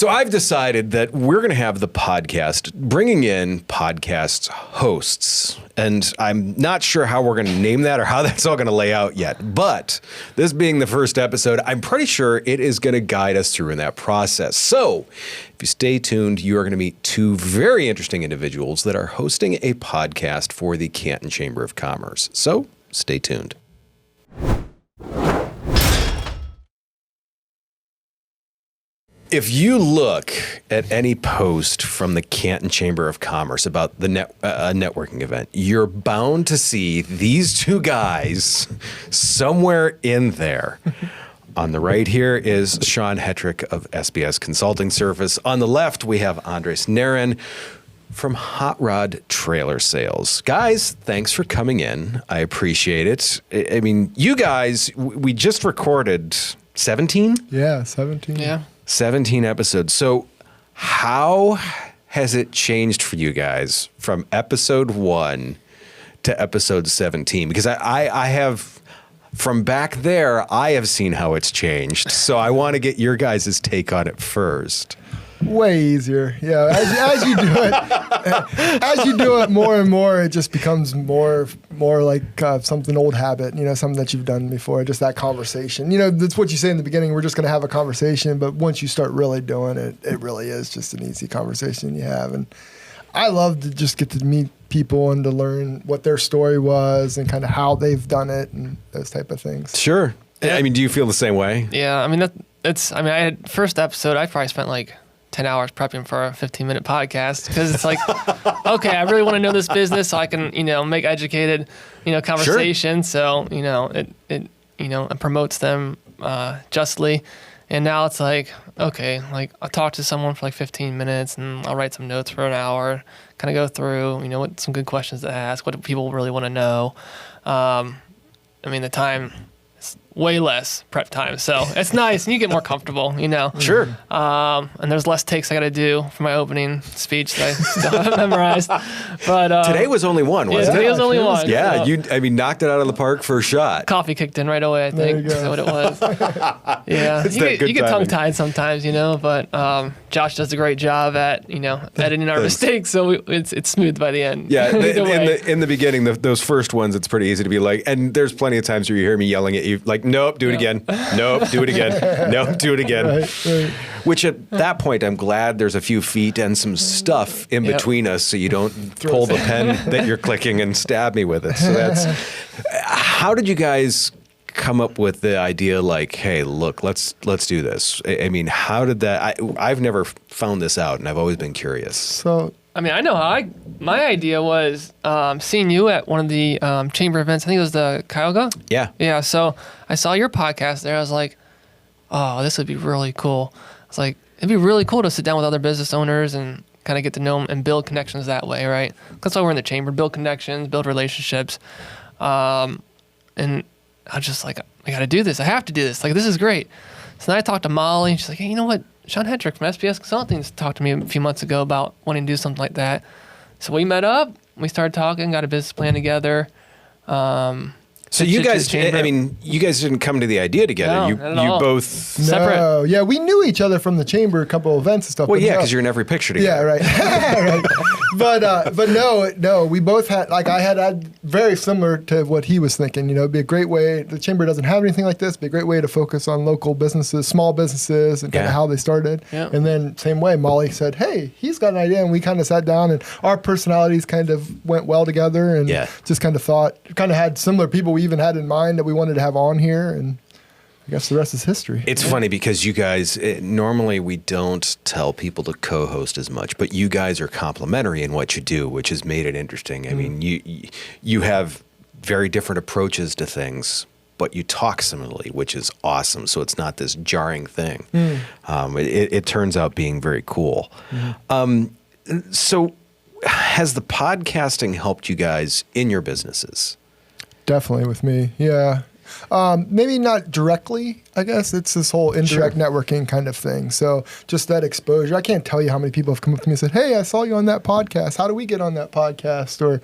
So I've decided that we're going to have the podcast bringing in podcast hosts. And I'm not sure how we're going to name that or how that's all going to lay out yet. But this being the first episode, I'm pretty sure it is going to guide us through in that process. So if you stay tuned, you are going to meet two very interesting individuals that are hosting a podcast for the Canton Chamber of Commerce. So stay tuned. If you look at any post from the Canton Chamber of Commerce about the networking event, you're bound to see these two guys somewhere in there. On the right here is Sean Hetrick of SBS Consulting Service. On the left, we have Andres Naren from Hot Rod Trailer Sales. Guys, thanks for coming in. I appreciate it. I mean, you guys, we just recorded 17? Yeah, 17. Yeah. 17 episodes. So how has it changed for you guys from episode 1 to episode 17? Because I have, from back there, I have seen how it's changed. So I want to get your guys' take on it first. Way easier. Yeah. As you do it more and more, it just becomes more like something old habit, something that you've done before, just that conversation. That's what you say in the beginning. We're just going to have a conversation. But once you start really doing it, it really is just an easy conversation you have. And I love to just get to meet people and to learn what their story was and kind of how they've done it and those type of things. Sure. I mean, do you feel the same way? Yeah. I mean, I had first episode, I probably spent like 10 hours prepping for a 15-minute podcast because it's like, okay, I really want to know this business so I can, make educated, conversation. Sure. So, it promotes them justly. And now it's like, okay, like I'll talk to someone for like 15 minutes and I'll write some notes for an hour, kind of go through, what some good questions to ask, what do people really want to know. The time is way less prep time. So it's nice and you get more comfortable, Sure. And there's less takes I got to do for my opening speech that I still haven't memorized. But today was only one, wasn't it? Today was only one. Yeah, you knocked it out of the park for a shot. Coffee kicked in right away, I think. That's what it was. Yeah. You get tongue-tied sometimes, but Josh does a great job at, editing our mistakes, so it's smooth by the end. Yeah, in the beginning, those first ones, it's pretty easy to be like, and there's plenty of times where you hear me yelling at you, like, nope, do it again. Nope, do it again. Nope, do it again. Right. Which at that point, I'm glad there's a few feet and some stuff in between us so you don't pull the pen that you're clicking and stab me with it. So how did you guys come up with the idea like, hey, look, let's do this? I mean, how did that, I've never found this out and I've always been curious. So, I know how my idea was seeing you at one of the chamber events. I think it was the Cuyahoga. Yeah. Yeah. So I saw your podcast there. I was like, oh, this would be really cool. I was like, it'd be really cool to sit down with other business owners and kind of get to know them and build connections that way, right? That's why we're in the chamber, build connections, build relationships. And I was just like, I got to do this. I have to do this. Like, this is great. So then I talked to Molly and she's like, hey, you know what? Sean Hetrick from SBS Consulting talked to me a few months ago about wanting to do something like that. So we met up, we started talking, got a business plan together. So you guys, you guys didn't come to the idea together. No, you both separate. No, yeah, we knew each other from the chamber, a couple of events and stuff. Well, yeah, because you're in every picture together. Yeah, right. Right. But no, we both had, like, I had very similar to what he was thinking. It'd be a great way. The chamber doesn't have anything like this. It'd be a great way to focus on local businesses, small businesses, and kind of how they started. Yeah. And then same way, Molly said, hey, he's got an idea, and we kind of sat down, and our personalities kind of went well together, and just kind of had similar people we even had in mind that we wanted to have on here, and I guess the rest is history. It's funny because you guys, normally we don't tell people to co-host as much, but you guys are complementary in what you do, which has made it interesting. I mean, you have very different approaches to things, but you talk similarly, which is awesome. So it's not this jarring thing. It turns out being very cool. So has the podcasting helped you guys in your businesses? Definitely with me, yeah. Maybe not directly, I guess. It's this whole indirect networking kind of thing. So just that exposure. I can't tell you how many people have come up to me and said, hey, I saw you on that podcast. How do we get on that podcast? Or,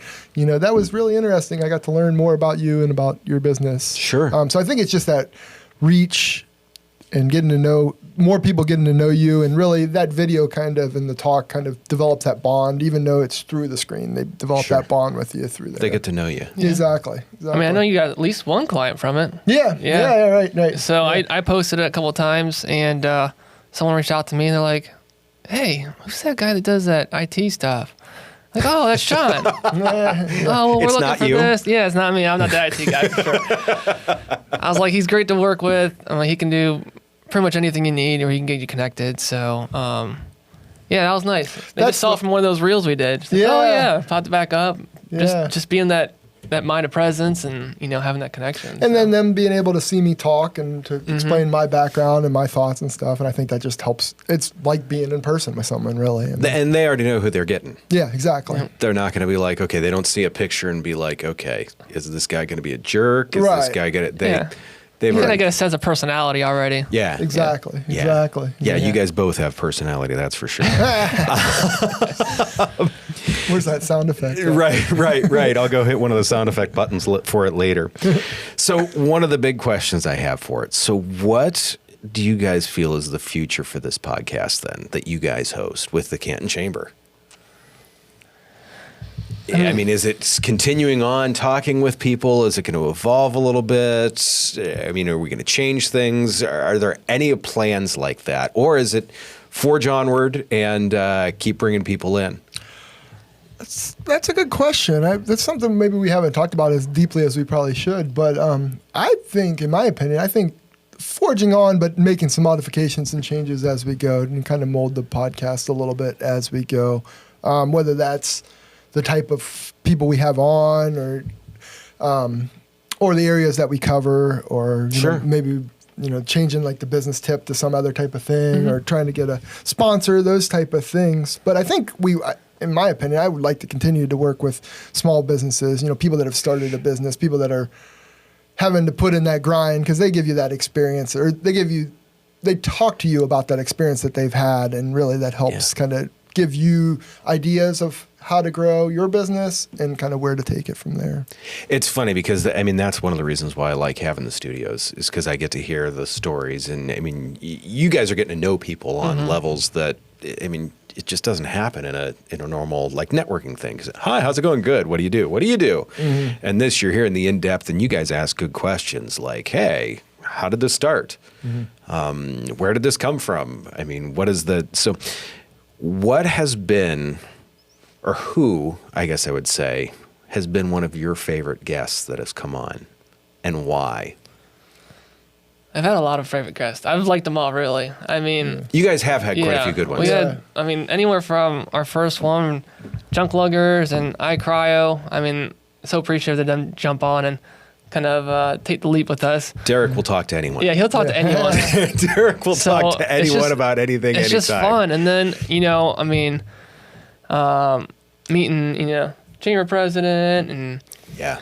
that was really interesting. I got to learn more about you and about your business. Sure. So I think it's just that reach getting to know more people, getting to know you, and really that video kind of and the talk kind of develops that bond, even though it's through the screen. They develop Sure. that bond with you through there. They get to know you. Yeah. Exactly. I mean, I know you got at least one client from it. Yeah, right. So yeah. I posted it a couple of times, and someone reached out to me, and they're like, "Hey, who's that guy that does that IT stuff?" Like, oh, that's Sean. Oh, well, we're It's looking not for you? this. Yeah, it's not me. I'm not the IT guy for sure. I was like, he's great to work with. I'm like, he can do pretty much anything you need, or he can get you connected. So, yeah, that was nice. They That's just saw what- from one of those reels we did. Just like, Yeah. oh yeah, popped it back up. Yeah. Just being that mind of presence and having that connection. And then them being able to see me talk and to Mm-hmm. explain my background and my thoughts and stuff. And I think that just helps. It's like being in person with someone, really. I mean, And they already know who they're getting. yeah, exactly. They're not going to be like, okay, they don't see a picture and be like, okay, is this guy going to be a jerk? Is this Right. guy going to, Yeah. they've you gotta already, get a sense of personality already. yeah. Exactly. Yeah. Exactly. Yeah, you guys both have personality, that's for sure. Where's that sound effect? Right. I'll go hit one of the sound effect buttons for it later. So one of the big questions I have for it. So what do you guys feel is the future for this podcast then that you guys host with the Canton Chamber? I mean, is it continuing on talking with people? Is it going to evolve a little bit? I mean, are we going to change things? Are there any plans like that? Or is it forge onward and keep bringing people in? That's a good question. That's something maybe we haven't talked about as deeply as we probably should. But I think, in my opinion, forging on, but making some modifications and changes as we go and kind of mold the podcast a little bit as we go. Whether that's the type of people we have on or the areas that we cover or you know, maybe changing like the business tip to some other type of thing or trying to get a sponsor, those type of things. But I think in my opinion, I would like to continue to work with small businesses, people that have started a business, people that are having to put in that grind because they give you that experience or they talk to you about that experience that they've had. And really that helps kind of give you ideas of how to grow your business and kind of where to take it from there. It's funny because, I mean, that's one of the reasons why I like having the studios is because I get to hear the stories. And, I mean, you guys are getting to know people on levels that, I mean, it just doesn't happen in a normal, like, networking thing. 'Cause, hi, how's it going? Good. What do you do? What do you do? And this, you're hearing the in-depth, and you guys ask good questions like, hey, how did this start? Where did this come from? I mean, what has been... or who, I guess I would say, has been one of your favorite guests that has come on, and why? I've had a lot of favorite guests. I've liked them all, really. I mean, You guys have had quite a few good ones. We had, I mean, anywhere from our first one, Junk Luggers and iCryo. I mean, so appreciative that them jump on and kind of take the leap with us. Derek will talk to anyone. Yeah, he'll talk to anyone. Derek will So, talk to it's anyone just- about anything, It's anytime. just fun. And then, I mean, meeting, chamber president and, Yeah.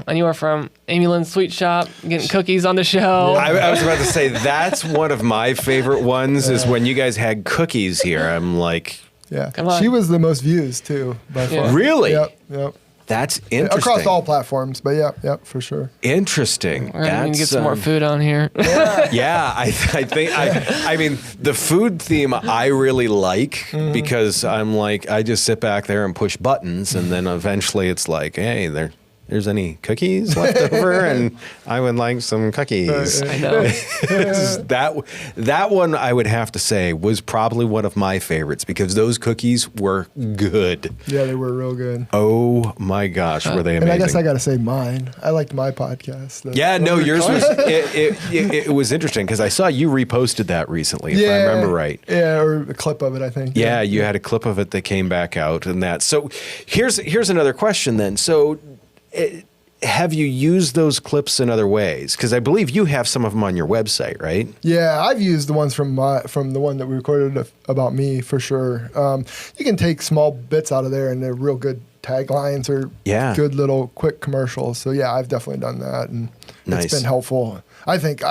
anywhere from Amy Lynn's Sweet Shop, getting cookies on the show. I was about to say, that's one of my favorite ones is when you guys had cookies here. I'm like, Yeah. Come on. She was the most views too, by far. Really? Yep. that's interesting. Across all platforms, but yeah, for sure. Interesting. We're gonna get some more um, food on here. Yeah, I think I mean the food theme I really like because I'm like I just sit back there and push buttons and then eventually it's like, hey, there's any cookies left over and I would like some cookies. I know. That one I would have to say was probably one of my favorites because those cookies were good. Yeah, they were real good. Oh my gosh, were they amazing? And I guess I got to say mine. I liked my podcast. Yeah, no, yours was it was interesting because I saw you reposted that recently, if I remember right. Yeah, or a clip of it, I think. Yeah, you had a clip of it that came back out and that. So here's another question then. So have you used those clips in other ways? Because I believe you have some of them on your website, right? Yeah, I've used the ones from the one that we recorded about me for sure. You can take small bits out of there, and they're real good taglines or good little quick commercials. So yeah, I've definitely done that, and Nice. it's been helpful. I think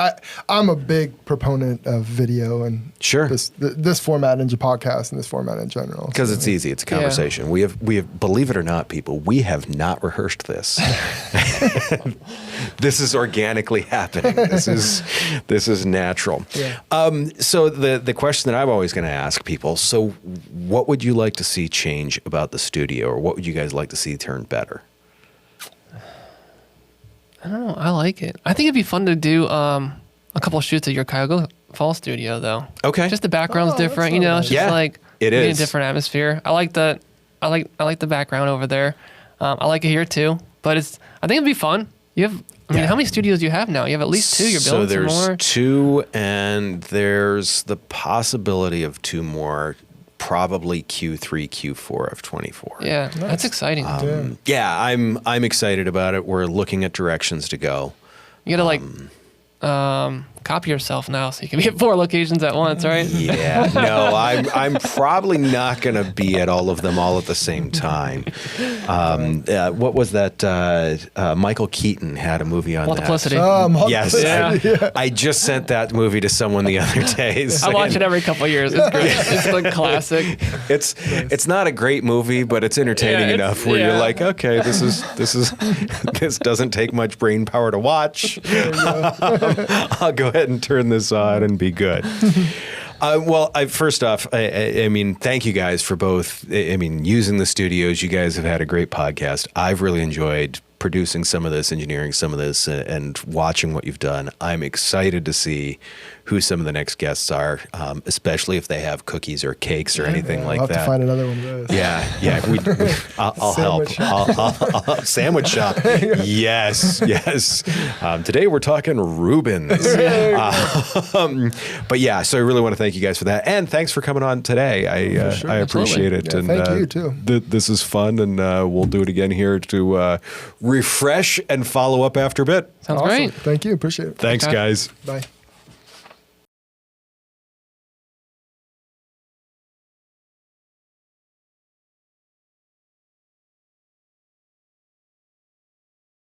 I'm a big proponent of video and Sure. this format in podcast and this format in general. Because it's easy. It's a conversation. We have, believe it or not, people, we have not rehearsed this. This is organically happening. This is natural. Yeah. So the question that I'm always going to ask people, so what would you like to see change about the studio, or what would you guys like to see turn better? I don't know. I like it. I think it'd be fun to do a couple shoots at your Cuyahoga Falls studio, though. Okay. Just the background's different, that's not It's bad. just Yeah, like it be is. a different atmosphere. I like the background over there. I like it here too. But I think it'd be fun. How many studios do you have now? You have at least 2. You're building some more. So there's 2, and there's the possibility of 2 more, probably Q3, Q4 of 24. Yeah, that's exciting. Yeah, I'm excited about it. We're looking at directions to go. You gotta copy yourself now so you can be at 4 locations at once, right? Yeah, no, I'm probably not going to be at all of them all at the same time. What was that? Michael Keaton had a movie on Multiplicity. that. Yes, Yeah. I just sent that movie to someone the other day. I watch it every couple of years. It's great. It's like classic. It's not a great movie, but it's entertaining Yeah, enough where you're yeah. like, okay, this doesn't take much brain power to watch. I'll go ahead and turn this on and be good. First off, I mean, thank you guys for both. I mean, using the studios. You guys have had a great podcast. I've really enjoyed producing some of this, engineering some of this, and watching what you've done. I'm excited to see who some of the next guests are, especially if they have cookies or cakes or anything I'll like have that. to find another one of those. Yeah. I'll help. Sandwich Sandwich shop. Yes. Today we're talking Rubens. But yeah, so I really want to thank you guys for that, and thanks for coming on today. I appreciate it. Yeah, and thank you too. This is fun, and we'll do it again here to refresh and follow up after a bit. Sounds Awesome. great. Thank you. Appreciate it. Thanks, Okay. guys. Bye.